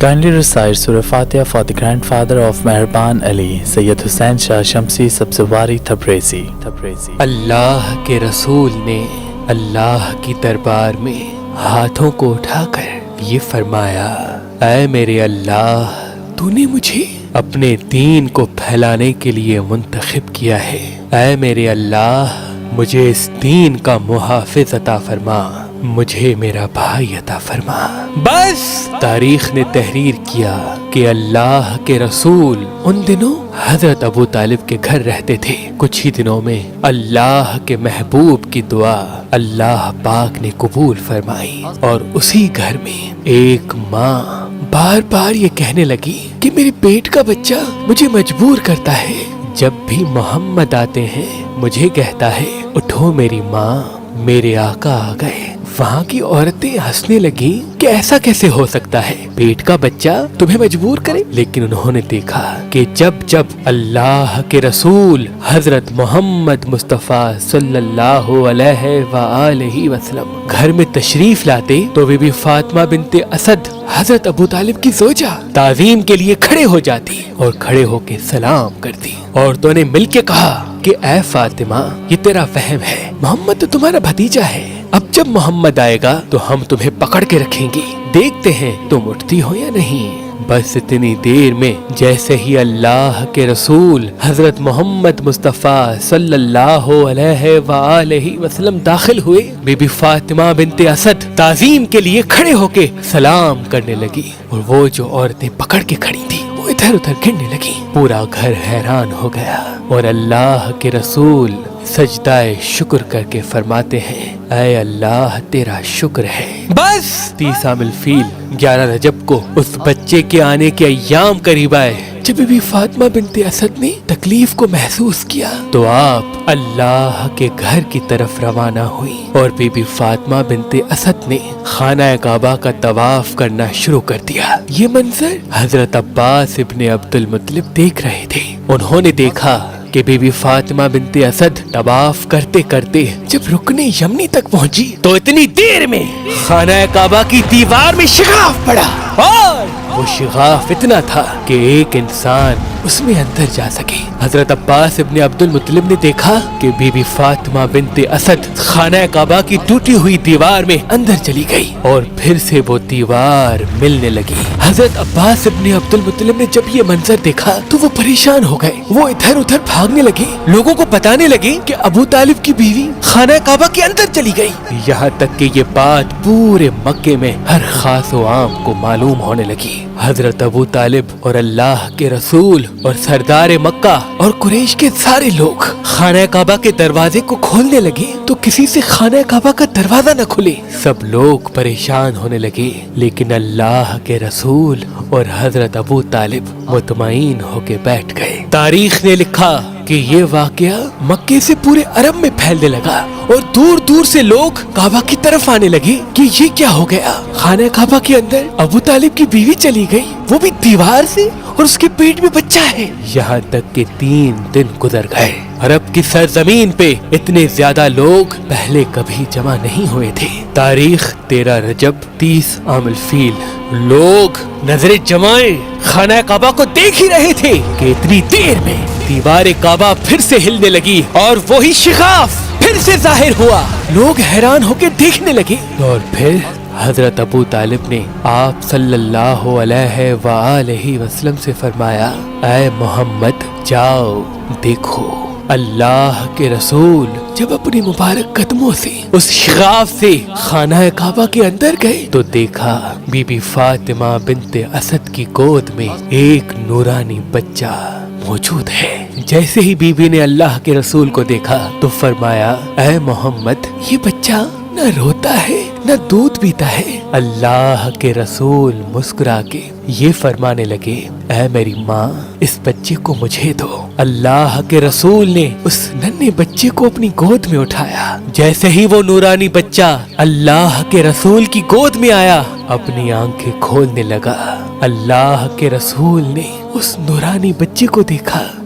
Kindly recite Surah Fatiha for the grandfather of Mehraban Ali, Sayyid Hussain Shah Shamsi Sabzawari Tabrizi. اللہ کے رسول نے اللہ کی دربار میں ہاتھوں کو اٹھا کر یہ فرمایا، اے میرے اللہ، تو نے مجھے اپنے دین کو پھیلانے کے لیے منتخب کیا ہے۔ اے میرے اللہ، مجھے اس دین کا محافظ عطا فرما، مجھے میرا بھائی عطا فرما۔ بس تاریخ نے تحریر کیا کہ اللہ کے رسول ان دنوں حضرت ابو طالب کے گھر رہتے تھے۔ کچھ ہی دنوں میں اللہ کے محبوب کی دعا اللہ پاک نے قبول فرمائی، اور اسی گھر میں ایک ماں بار بار یہ کہنے لگی کہ میرے پیٹ کا بچہ مجھے مجبور کرتا ہے، جب بھی محمد آتے ہیں مجھے کہتا ہے اٹھو میری ماں، میرے آقا آ گئے۔ وہاں کی عورتیں ہنسنے لگیں کہ ایسا کیسے ہو سکتا ہے، پیٹ کا بچہ تمہیں مجبور کرے۔ لیکن انہوں نے دیکھا کہ جب جب اللہ کے رسول حضرت محمد مصطفیٰ صلی اللہ علیہ وآلہ وسلم گھر میں تشریف لاتے تو بی بی فاطمہ بنت اسد حضرت ابو طالب کی زوجہ تعظیم کے لیے کھڑے ہو جاتی اور کھڑے ہو کے سلام کرتی۔ عورتوں نے مل کے کہا کہ اے فاطمہ، یہ تیرا فہم ہے، محمد تو تمہارا بھتیجا ہے، اب جب محمد آئے گا تو ہم تمہیں پکڑ کے رکھیں گے، دیکھتے ہیں تم اٹھتی ہو یا نہیں۔ بس اتنی دیر میں جیسے ہی اللہ کے رسول حضرت محمد مصطفیٰ صلی اللہ علیہ وآلہ وسلم داخل ہوئے، بی بی فاطمہ بنت اسد تعظیم کے لیے کھڑے ہو کے سلام کرنے لگی، اور وہ جو عورتیں پکڑ کے کھڑی تھی وہ ادھر ادھر گرنے لگی۔ پورا گھر حیران ہو گیا، اور اللہ کے رسول سجدہ شکر کر کے فرماتے ہیں، اے اللہ تیرا شکر ہے۔ بس 30 عام الفیل 11 رجب کو اس بچے کے آنے کے ایام قریب آئے۔ جب بی بی فاطمہ بنت اسد نے تکلیف کو محسوس کیا تو آپ اللہ کے گھر کی طرف روانہ ہوئی، اور بی بی فاطمہ بنت اسد نے خانہ کعبہ کا طواف کرنا شروع کر دیا۔ یہ منظر حضرت عباس ابن عبد المطلب دیکھ رہے تھے۔ انہوں نے دیکھا کہ بی بی فاطمہ بنت اسد طواف کرتے کرتے جب رکن یمنی تک پہنچی تو اتنی دیر میں خانہ کعبہ کی دیوار میں شگاف پڑا، اور وہ شگاف اتنا تھا کہ ایک انسان اس میں اندر جا سکے۔ حضرت عباس ابن عبد المطلب نے دیکھا کہ بی بی فاطمہ بنت اسد خانہ کعبہ کی ٹوٹی ہوئی دیوار میں اندر چلی گئی، اور پھر سے وہ دیوار ملنے لگی۔ حضرت عباس ابن عبد المطلب نے جب یہ منظر دیکھا تو وہ پریشان ہو گئے، وہ ادھر ادھر بھاگنے لگے، لوگوں کو بتانے لگے کہ ابو طالب کی بیوی خانہ کعبہ کے اندر چلی گئی، یہاں تک کہ یہ بات پورے مکے میں ہر خاص و عام کو معلوم ہونے لگی۔ حضرت ابو طالب اور اللہ کے رسول اور سردار مکہ اور قریش کے سارے لوگ خانہ کعبہ کے دروازے کو کھولنے لگے تو کسی سے خانہ کعبہ کا دروازہ نہ کھلے۔ سب لوگ پریشان ہونے لگے، لیکن اللہ کے رسول اور حضرت ابو طالب مطمئن ہو کے بیٹھ گئے۔ تاریخ نے لکھا کہ یہ واقعہ مکے سے پورے عرب میں پھیلنے لگا، اور دور دور سے لوگ کعبہ کی طرف آنے لگے کہ یہ کیا ہو گیا، خانہ کعبہ کے اندر ابو طالب کی بیوی چلی گئی، وہ بھی دیوار سے، اور اس کے پیٹ میں بچہ ہے۔ یہاں تک کہ 3 دن گزر گئے۔ عرب کی سرزمین پہ اتنے زیادہ لوگ پہلے کبھی جمع نہیں ہوئے تھے۔ تاریخ 13 رجب 30 عام الفیل لوگ نظریں جمائے خانہ کعبہ کو دیکھ ہی رہے تھے کہ اتنی دیر میں دیوار کعبہ پھر سے ہلنے لگی، اور وہی شگاف پھر سے ظاہر ہوا۔ لوگ حیران ہو کے دیکھنے لگے، اور پھر حضرت ابو طالب نے آپ صلی اللہ علیہ وآلہ وسلم سے فرمایا، اے محمد جاؤ دیکھو۔ اللہ کے رسول جب اپنی مبارک قدموں سے اس شگاف سے خانہ کعبہ کے اندر گئے تو دیکھا بی بی فاطمہ بنت اسد کی گود میں ایک نورانی بچہ موجود ہے۔ جیسے ہی بی بی نے اللہ کے رسول کو دیکھا تو فرمایا، اے محمد، یہ بچہ نہ روتا ہے نہ دودھ پیتا ہے۔ اللہ کے رسول مسکرا کے یہ فرمانے لگے، اے میری ماں، اس بچے کو مجھے دو۔ اللہ کے رسول نے اس ننھے بچے کو اپنی گود میں اٹھایا۔ جیسے ہی وہ نورانی بچہ اللہ کے رسول کی گود میں آیا، اپنی آنکھیں کھولنے لگا۔ اللہ کے رسول نے اس نورانی بچے کو دیکھا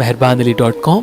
meherbanali.com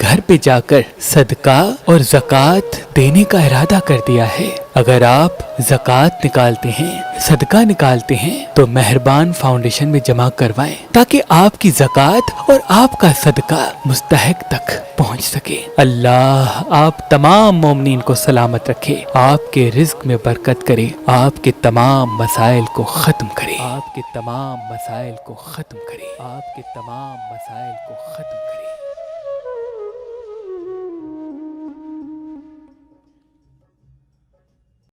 گھر پہ جا کر صدقہ اور زکوٰۃ دینے کا ارادہ کر دیا ہے۔ اگر آپ زکوٰۃ نکالتے ہیں، صدقہ نکالتے ہیں تو مہربان فاؤنڈیشن میں جمع کروائیں تاکہ آپ کی زکوٰۃ اور آپ کا صدقہ مستحق تک پہنچ سکے۔ اللہ آپ تمام مومنین کو سلامت رکھے، آپ کے رزق میں برکت کرے، آپ کے تمام مسائل کو ختم کرے، آپ کے تمام مسائل کو ختم کرے، آپ کے تمام مسائل کو ختم کرے۔